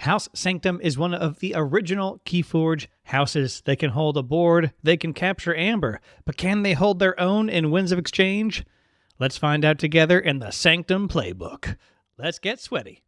House Sanctum is one of the original KeyForge houses. They can hold a board, they can capture Aember, but can they hold their own in Winds of Exchange? Let's find out together in the Sanctum Playbook. Let's get sweaty.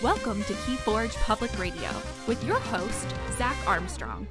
Welcome to KeyForge Public Radio with your host, Zach Armstrong.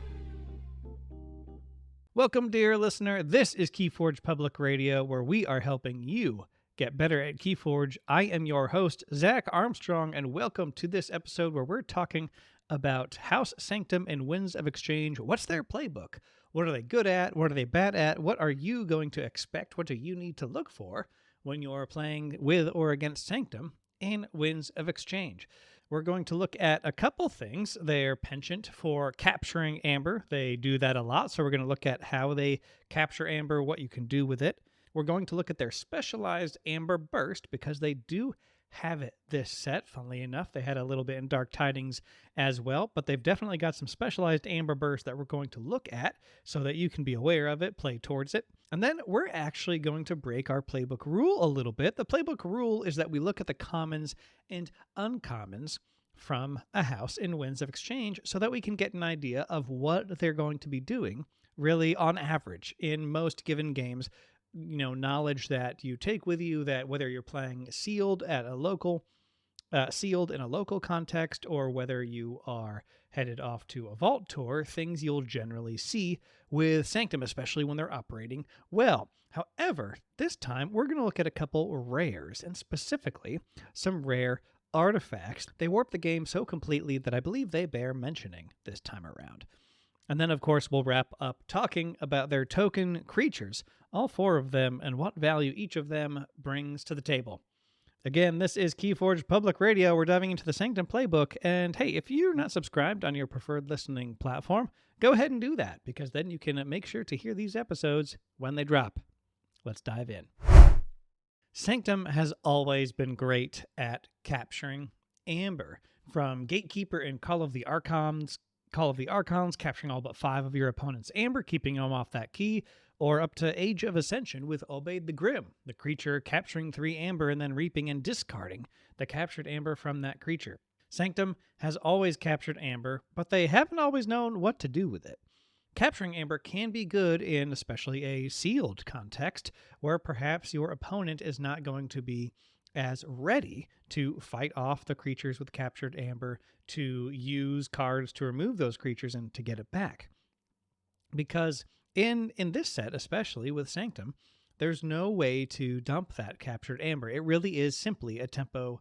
Welcome, dear listener. This is KeyForge Public Radio, where we are helping you get better at KeyForge. I am your host, Zach Armstrong, and welcome to this episode where we're talking about House Sanctum and Winds of Exchange. What's their playbook? What are they good at? What are they bad at? What are you going to expect? What do you need to look for when you're playing with or against Sanctum in Winds of Exchange? We're going to look at a couple things. Their penchant for capturing Aember. They do that a lot, so we're going to look at how they capture Aember, what you can do with it. We're going to look at their specialized Aember burst, because they do have it this set. Funnily enough, they had a little bit in Dark Tidings as well, but they've definitely got some specialized Aember burst that we're going to look at so that you can be aware of it, play towards it. And then we're actually going to break our playbook rule a little bit. The playbook rule is that we look at the commons and uncommons from a house in Winds of Exchange so that we can get an idea of what they're going to be doing really on average in most given games. You know, knowledge that you take with you, that whether you're playing sealed in a local context, or whether you are headed off to a vault tour, things you'll generally see with Sanctum, especially when they're operating well. However, this time we're going to look at a couple rares, and specifically some rare artifacts. They warp the game so completely that I believe they bear mentioning this time around. And then, of course, we'll wrap up talking about their token creatures, all four of them, and what value each of them brings to the table. Again, this is KeyForge Public Radio. We're diving into the Sanctum Playbook. And hey, if you're not subscribed on your preferred listening platform, go ahead and do that, because then you can make sure to hear these episodes when they drop. Let's dive in. Sanctum has always been great at capturing Aember. From Gatekeeper in Call of the Archons, capturing all but 5 of your opponent's Aember, keeping them off that key, or up to Age of Ascension with Obeyed the Grim, the creature capturing 3 Aember and then reaping and discarding the captured Aember from that creature. Sanctum has always captured Aember, but they haven't always known what to do with it. Capturing Aember can be good in especially a sealed context, where perhaps your opponent is not going to be as ready to fight off the creatures with captured Aember, to use cards to remove those creatures and to get it back. Because in this set, especially with Sanctum, there's no way to dump that captured Aember. It really is simply a tempo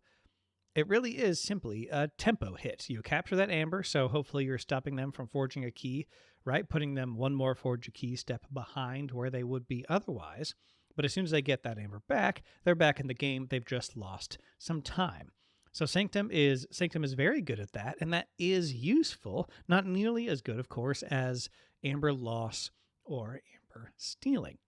hit. You capture that Aember, so hopefully you're stopping them from forging a key, right? Putting them one more forge a key step behind where they would be otherwise. But as soon as they get that Aember back, they're back in the game. They've just lost some time. So Sanctum is very good at that, and that is useful. Not nearly as good, of course, as Aember loss or Aember stealing.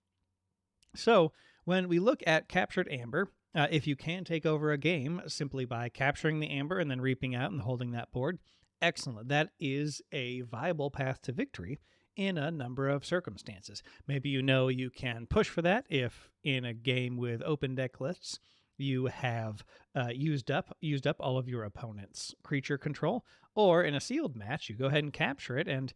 So when we look at captured Aember, if you can take over a game simply by capturing the Aember and then reaping out and holding that board, excellent. That is a viable path to victory in a number of circumstances. Maybe you can push for that if in a game with open deck lists you have used up all of your opponent's creature control, or in a sealed match you go ahead and capture it and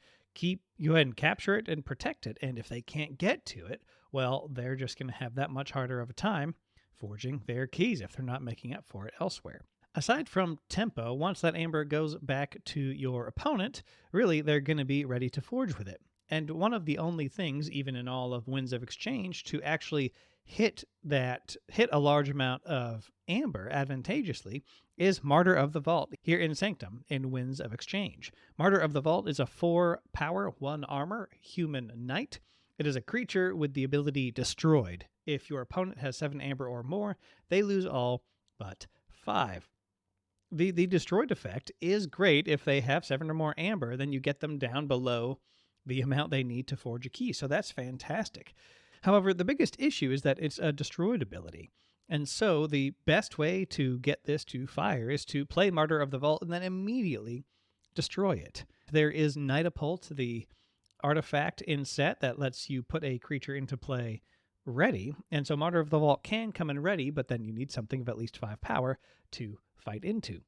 protect it, and if they can't get to it, well, they're just going to have that much harder of a time forging their keys if they're not making up for it elsewhere. Aside from tempo, once that Aember goes back to your opponent, really they're going to be ready to forge with it. And one of the only things, even in all of Winds of Exchange, to actually hit a large amount of Aember advantageously is Martyr of the Vault here in Sanctum in Winds of Exchange. Martyr of the Vault is a 4 power, 1 armor human knight. It is a creature with the ability Destroyed. If your opponent has 7 Aember or more, they lose all but 5. The Destroyed effect is great if they have 7 or more Aember, then you get them down below the amount they need to forge a key, so that's fantastic. However, the biggest issue is that it's a Destroyed ability, and so the best way to get this to fire is to play Martyr of the Vault and then immediately destroy it. There is Nightapult, the artifact in set that lets you put a creature into play ready. And so Martyr of the Vault can come in ready, but then you need something of at least 5 power to fight into.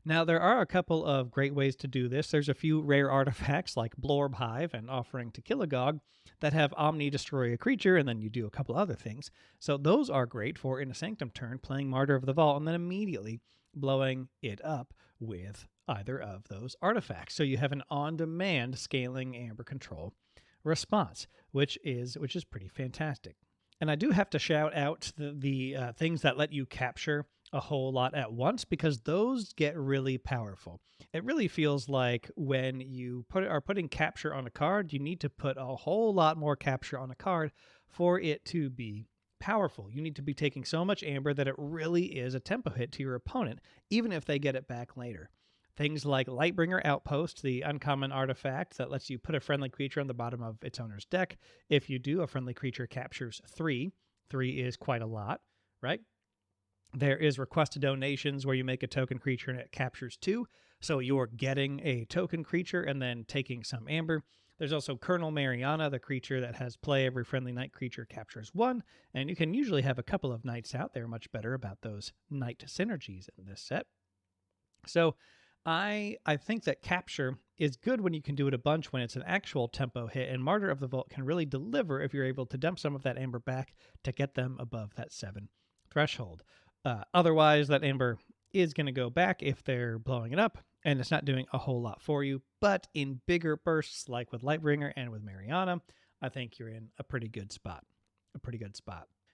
Now, there are a couple of great ways to do this. There's a few rare artifacts like Blorb Hive and Offering to Killigog that have Omni destroy a creature, and then you do a couple other things. So those are great for, in a Sanctum turn, playing Martyr of the Vault and then immediately blowing it up with either of those artifacts. So you have an on-demand scaling Aember control response, which is pretty fantastic. And I do have to shout out the things that let you capture a whole lot at once, because those get really powerful. It really feels like when you are putting capture on a card, you need to put a whole lot more capture on a card for it to be powerful. You need to be taking so much Aember that it really is a tempo hit to your opponent, even if they get it back later. Things like Lightbringer Outpost, the uncommon artifact that lets you put a friendly creature on the bottom of its owner's deck. If you do, a friendly creature captures 3. 3 is quite a lot, right? There is Requested Donations, where you make a token creature and it captures 2. So you're getting a token creature and then taking some Aember. There's also Colonel Mariana, the creature that has play. Every friendly knight creature captures 1. And you can usually have a couple of knights out. They're much better about those knight synergies in this set. So I think that capture is good when you can do it a bunch when it's an actual tempo hit, and Martyr of the Vault can really deliver if you're able to dump some of that Aember back to get them above that 7 threshold. Otherwise, that Aember is going to go back if they're blowing it up, and it's not doing a whole lot for you. But in bigger bursts, like with Lightbringer and with Mariana, I think you're in a pretty good spot.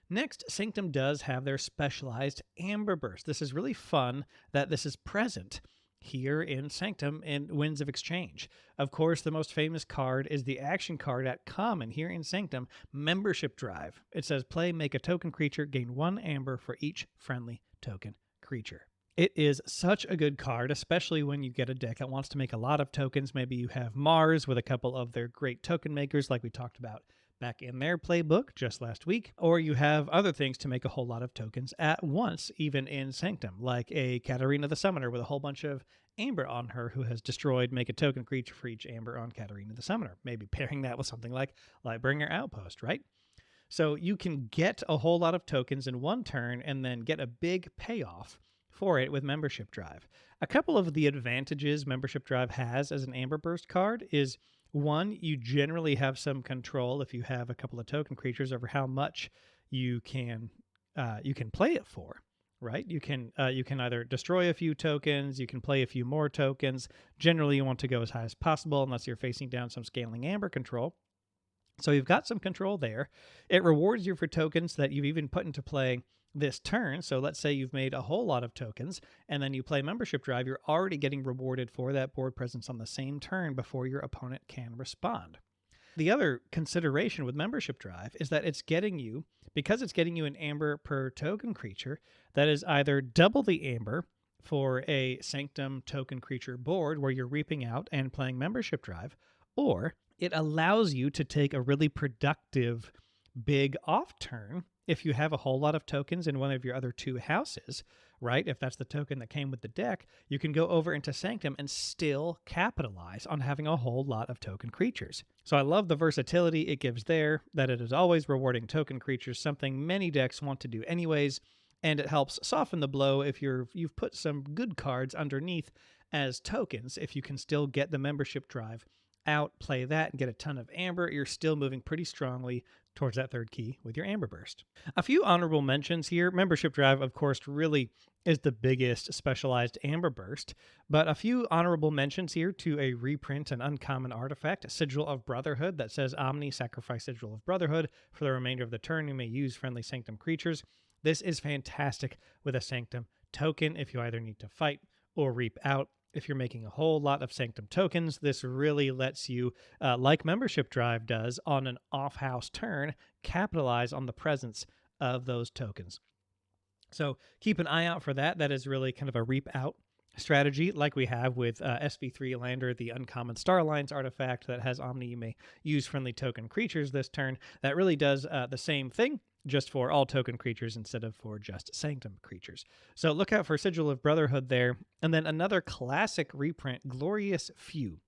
Next, Sanctum does have their specialized Aember Burst. This is really fun that this is present here in Sanctum in Winds of Exchange. Of course, the most famous card is the action card at common here in Sanctum, Membership Drive. It says, play, make a token creature, gain 1 Aember for each friendly token creature. It is such a good card, especially when you get a deck that wants to make a lot of tokens. Maybe you have Mars with a couple of their great token makers like we talked about back in their playbook just last week, or you have other things to make a whole lot of tokens at once, even in Sanctum, like a Katarina the Summoner with a whole bunch of Aember on her who has destroyed, make a token creature for each Aember on Katarina the Summoner. Maybe pairing that with something like Lightbringer Outpost, right? So you can get a whole lot of tokens in one turn and then get a big payoff for it with Membership Drive. A couple of the advantages Membership Drive has as an Aember Burst card is, 1, you generally have some control if you have a couple of token creatures over how much you can play it for, right? You can either destroy a few tokens, you can play a few more tokens. Generally, you want to go as high as possible unless you're facing down some scaling Aember control. So you've got some control there. It rewards you for tokens that you've even put into play this turn. So let's say you've made a whole lot of tokens and then you play Membership Drive, you're already getting rewarded for that board presence on the same turn before your opponent can respond. The other consideration with Membership Drive is that because it's getting you an Aember per token creature, that is either double the Aember for a Sanctum token creature board where you're reaping out and playing Membership Drive, or it allows you to take a really productive big off turn if you have a whole lot of tokens in one of your other 2 houses, right? If that's the token that came with the deck, you can go over into Sanctum and still capitalize on having a whole lot of token creatures. So I love the versatility it gives there, that it is always rewarding token creatures, something many decks want to do anyways, and it helps soften the blow if you've put some good cards underneath as tokens. If you can still get the Membership Drive out, play that, and get a ton of Aember, you're still moving pretty strongly towards that 3rd key with your Aember Burst. A few honorable mentions here. Membership Drive, of course, really is the biggest specialized Aember Burst, but a few honorable mentions here to a reprint and uncommon artifact, Sigil of Brotherhood, that says Omni, sacrifice Sigil of Brotherhood. For the remainder of the turn, you may use friendly Sanctum creatures. This is fantastic with a Sanctum token if you either need to fight or reap out. If you're making a whole lot of Sanctum tokens, this really lets you, like Membership Drive does, on an off-house turn, capitalize on the presence of those tokens. So keep an eye out for that. That is really kind of a reap out strategy like we have with SV3 Lander, the uncommon Star Alliance artifact that has Omni. You may use friendly token creatures this turn. That really does the same thing, just for all token creatures instead of for just Sanctum creatures. So look out for Sigil of Brotherhood there. And then another classic reprint, Glorious Few.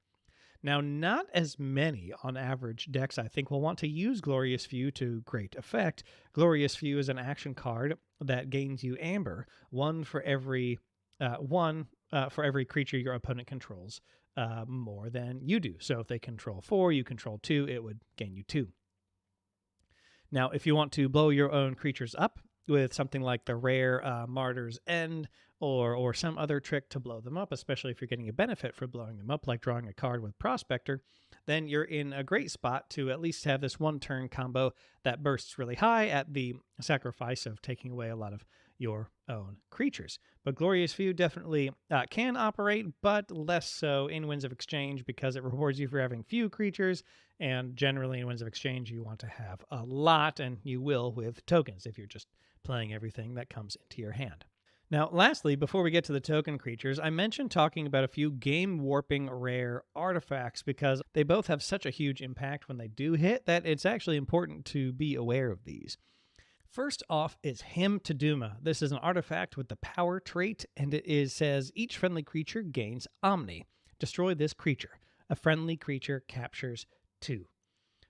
Now, not as many on average decks, I think, will want to use Glorious View to great effect. Glorious View is an action card that gains you Aember, one for every creature your opponent controls more than you do. So if they control 4, you control 2, it would gain you 2. Now, if you want to blow your own creatures up with something like the rare Martyr's End or some other trick to blow them up, especially if you're getting a benefit for blowing them up, like drawing a card with Prospector, then you're in a great spot to at least have this one-turn combo that bursts really high at the sacrifice of taking away a lot of your own creatures. But Glorious View definitely can operate, but less so in Winds of Exchange because it rewards you for having few creatures, and generally in Winds of Exchange you want to have a lot, and you will with tokens if you're just playing everything that comes into your hand. Now, lastly, before we get to the token creatures, I mentioned talking about a few game-warping rare artifacts because they both have such a huge impact when they do hit that it's actually important to be aware of these. First off is Hymn to Duma. This is an artifact with the power trait, and it says each friendly creature gains Omni. Destroy this creature. A friendly creature captures 2.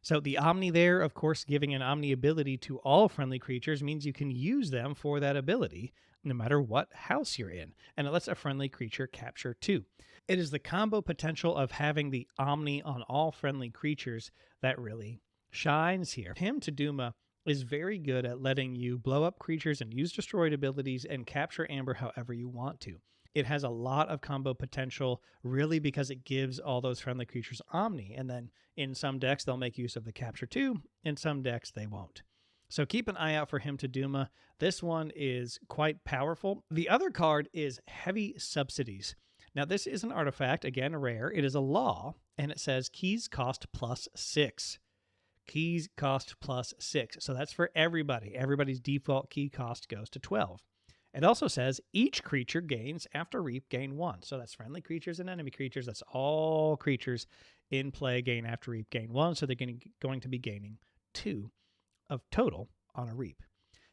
So the Omni there, of course, giving an Omni ability to all friendly creatures means you can use them for that ability no matter what house you're in, and it lets a friendly creature capture 2. It is the combo potential of having the Omni on all friendly creatures that really shines here. Hymn to Duma is very good at letting you blow up creatures and use destroyed abilities and capture Aember however you want to. It has a lot of combo potential, really, because it gives all those friendly creatures Omni, and then in some decks they'll make use of the capture 2, in some decks they won't. So keep an eye out for Hymn to Duma. This one is quite powerful. The other card is Heavy Subsidies. Now this is an artifact, again rare. It is a law, and it says keys cost +6. Keys cost +6. So that's for everybody. Everybody's default key cost goes to 12. It also says each creature gains after reap gain 1. So that's friendly creatures and enemy creatures. That's all creatures in play gain after reap gain 1. So they're going to be gaining 2 of total on a reap.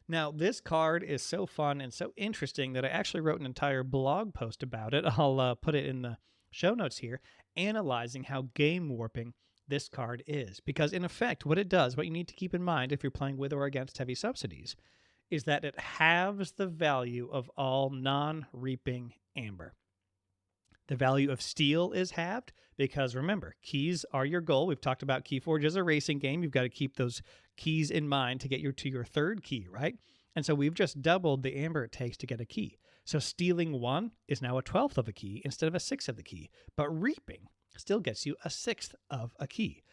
Now, this card is so fun and so interesting that I actually wrote an entire blog post about it. I'll put it in the show notes here, analyzing how game warping this card is. Because in effect, what it does, what you need to keep in mind if you're playing with or against Heavy Subsidies, is that it halves the value of all non-reaping Aember. The value of steel is halved because, remember, keys are your goal. We've talked about KeyForge as a racing game. You've got to keep those keys in mind to get to your third key, right? And so we've just doubled the Aember it takes to get a key. So stealing 1 is now a 12th of a key instead of a 6th of the key. But reaping still gets you a 6th of a key.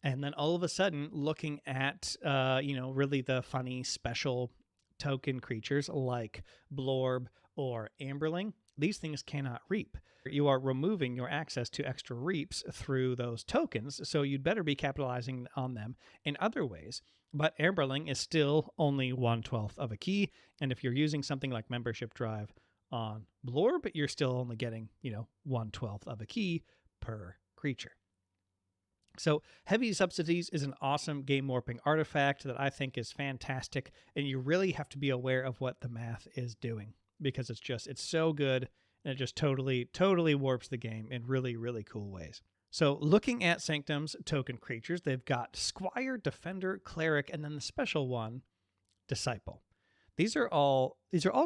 And then all of a sudden, looking at, really the funny special token creatures like Blorb or Amberling, these things cannot reap. You are removing your access to extra reaps through those tokens, so you'd better be capitalizing on them in other ways. But Amberling is still only 1/12 of a key, and if you're using something like Membership Drive on Blorb, you're still only getting, 1/12 of a key per creature. So Heavy Subsidies is an awesome game warping artifact that I think is fantastic, and you really have to be aware of what the math is doing because it's so good, and it just totally warps the game in really, really cool ways. So looking at Sanctum's token creatures, they've got Squire, Defender, Cleric, and then the special one, Disciple. These are all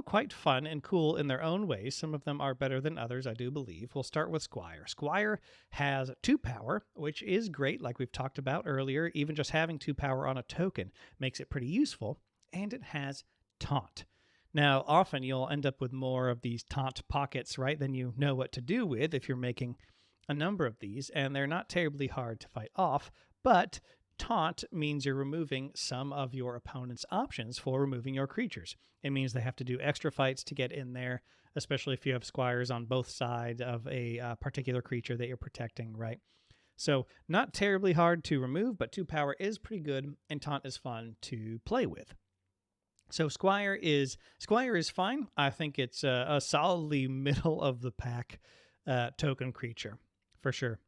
quite fun and cool in their own ways. Some of them are better than others, I do believe. We'll start with Squire. Squire has 2 power, which is great, like we've talked about earlier. Even just having 2 power on a token makes it pretty useful, and it has Taunt. Now, often you'll end up with more of these taunt pockets, right, than you know what to do with if you're making a number of these, and they're not terribly hard to fight off, but taunt means you're removing some of your opponent's options for removing your creatures. It means they have to do extra fights to get in there, especially if you have squires on both sides of a particular creature that you're protecting, right? So not terribly hard to remove, but 2 power is pretty good, and taunt is fun to play with. So Squire is fine. I think it's a solidly middle of the pack token creature for sure.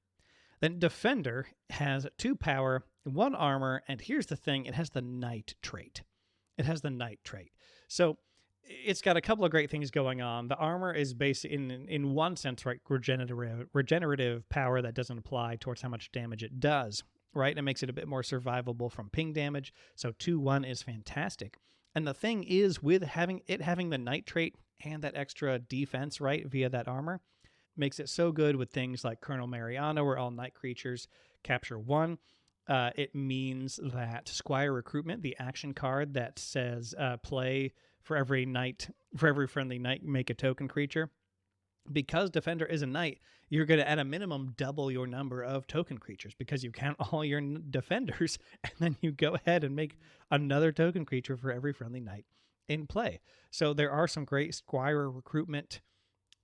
Then Defender has 2 power, 1 armor, and here's the thing, it has the Knight trait. So it's got a couple of great things going on. The armor is based in one sense, right, regenerative power that doesn't apply towards how much damage it does, right? It makes it a bit more survivable from ping damage. So 2-1 is fantastic. And the thing is, with having the night trait and that extra defense, right, via that armor, makes it so good with things like Colonel Mariano, where all night creatures capture 1. It means that Squire Recruitment, the action card that says play for every friendly knight, make a token creature. Because Defender is a knight, you're going to, at a minimum, double your number of token creatures because you count all your defenders, and then you go ahead and make another token creature for every friendly knight in play. So there are some great Squire Recruitment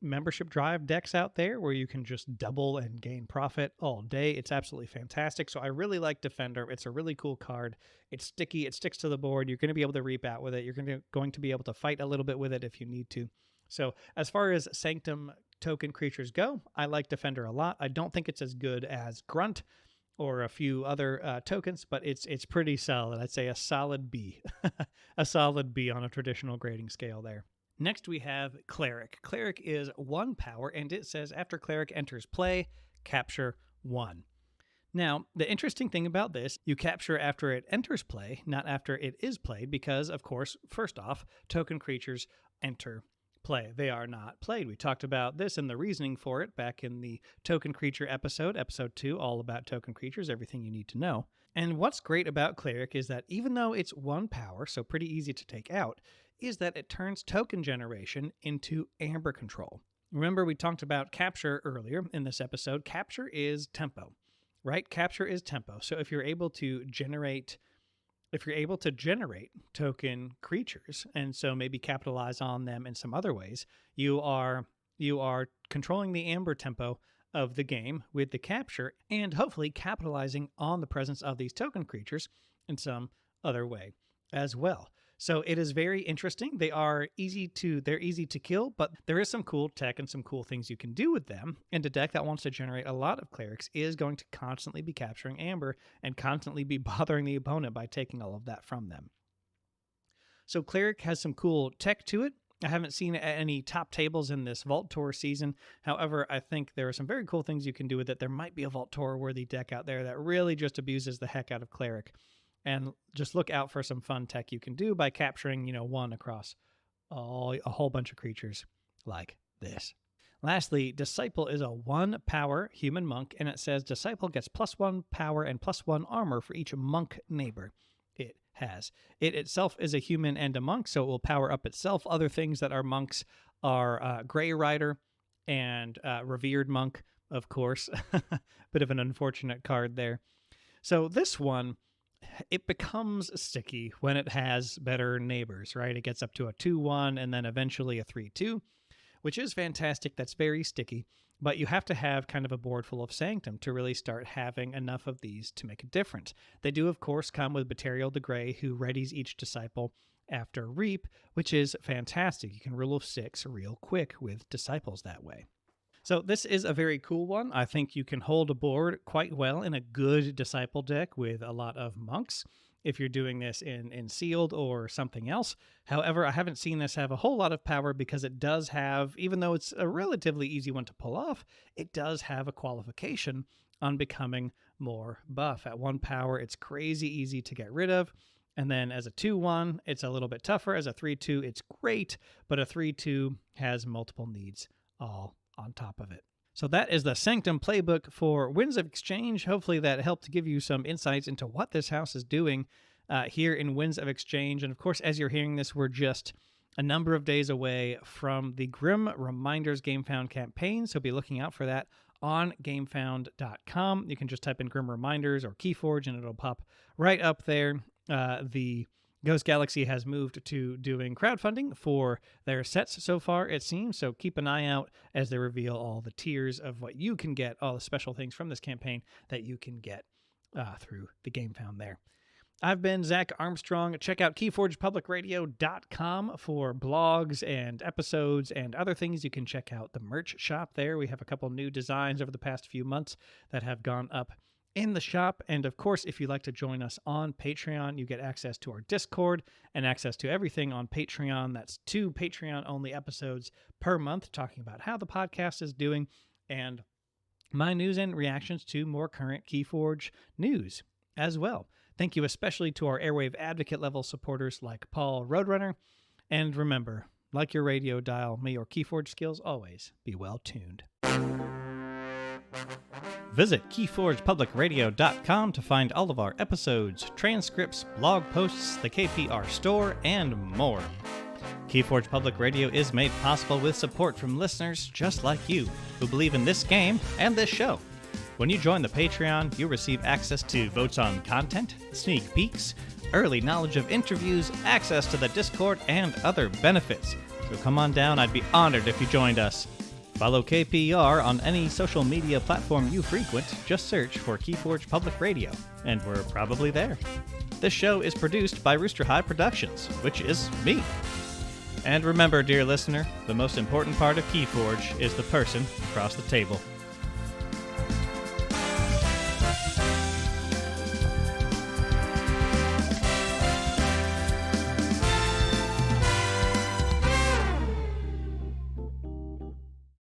membership drive decks out there where you can just double and gain profit all day. It's absolutely fantastic. So I really like Defender. It's a really cool card. It's sticky. It sticks to the board. You're going to be able to reap out with it. You're going to be able to fight a little bit with it if you need to. So as far as Sanctum token creatures go, I like Defender a lot. I don't think it's as good as Grunt or a few other tokens, but it's pretty solid. I'd say a solid B. A solid B on a traditional grading scale there. Next, we have Cleric. Cleric is 1 power, and it says after Cleric enters play, capture 1. Now, the interesting thing about this, you capture after it enters play, not after it is played, because, of course, first off, token creatures enter play. They are not played. We talked about this and the reasoning for it back in the token creature episode 2, all about token creatures, everything you need to know. And what's great about Cleric is that even though it's 1 power, so pretty easy to take out, is that it turns token generation into Aember control. Remember, we talked about capture earlier in this episode. Capture is tempo, right? Capture is tempo. So if you're able to generate token creatures, and so maybe capitalize on them in some other ways, you are controlling the Aember tempo of the game with the capture, and hopefully capitalizing on the presence of these token creatures in some other way as well. So it is very interesting. They're easy to kill, but there is some cool tech and some cool things you can do with them. And a deck that wants to generate a lot of clerics is going to constantly be capturing Aember and constantly be bothering the opponent by taking all of that from them. So Cleric has some cool tech to it. I haven't seen any top tables in this Vault Tour season. However, I think there are some very cool things you can do with it. There might be a Vault Tour worthy deck out there that really just abuses the heck out of Cleric. And just look out for some fun tech you can do by capturing, 1 across a whole bunch of creatures like this. Lastly, Disciple is a 1 power human monk, and it says Disciple gets +1 power and +1 armor for each monk neighbor it has. It itself is a human and a monk, so it will power up itself. Other things that are monks are Grey Rider and Revered Monk, of course. Bit of an unfortunate card there. So this one, it becomes sticky when it has better neighbors, right? It gets up to a 2-1 and then eventually a 3-2, which is fantastic. That's very sticky, but you have to have kind of a board full of Sanctum to really start having enough of these to make a difference. They do, of course, come with Batarial the Grey, who readies each Disciple after Reap, which is fantastic. You can rule of 6 real quick with Disciples that way. So this is a very cool one. I think you can hold a board quite well in a good Disciple deck with a lot of monks if you're doing this in Sealed or something else. However, I haven't seen this have a whole lot of power because it does have, even though it's a relatively easy one to pull off, it does have a qualification on becoming more buff. At 1 power, it's crazy easy to get rid of. And then as a 2-1, it's a little bit tougher. As a 3-2, it's great, but a 3-2 has multiple needs all on top of it. So that is the Sanctum Playbook for Winds of Exchange. Hopefully that helped give you some insights into what this house is doing here in Winds of Exchange. And of course, as you're hearing this, we're just a number of days away from the Grim Reminders GameFound campaign, so be looking out for that on GameFound.com. You can just type in Grim Reminders or KeyForge and it'll pop right up there. The Ghost Galaxy has moved to doing crowdfunding for their sets so far, it seems, so keep an eye out as they reveal all the tiers of what you can get, all the special things from this campaign that you can get through the GameFound there. I've been Zach Armstrong. Check out KeyForgePublicRadio.com for blogs and episodes and other things. You can check out the merch shop there. We have a couple new designs over the past few months that have gone up in the shop. And of course, if you'd like to join us on Patreon, you get access to our Discord and access to everything on Patreon. That's 2 Patreon-only episodes per month talking about how the podcast is doing and my news and reactions to more current KeyForge news as well. Thank you especially to our Airwave Advocate level supporters like Paul Roadrunner. And remember, like your radio dial, may your KeyForge skills always be well tuned. Visit KeyForgePublicRadio.com to find all of our episodes, transcripts, blog posts, the KPR store, and more. KeyForge Public Radio is made possible with support from listeners just like you who believe in this game and this show. When you join the Patreon, you receive access to votes on content, sneak peeks, early knowledge of interviews, access to the Discord, and other benefits. So come on down, I'd be honored if you joined us. Follow KPR on any social media platform you frequent. Just search for KeyForge Public Radio, and we're probably there. This show is produced by Rooster High Productions, which is me. And remember, dear listener, the most important part of KeyForge is the person across the table.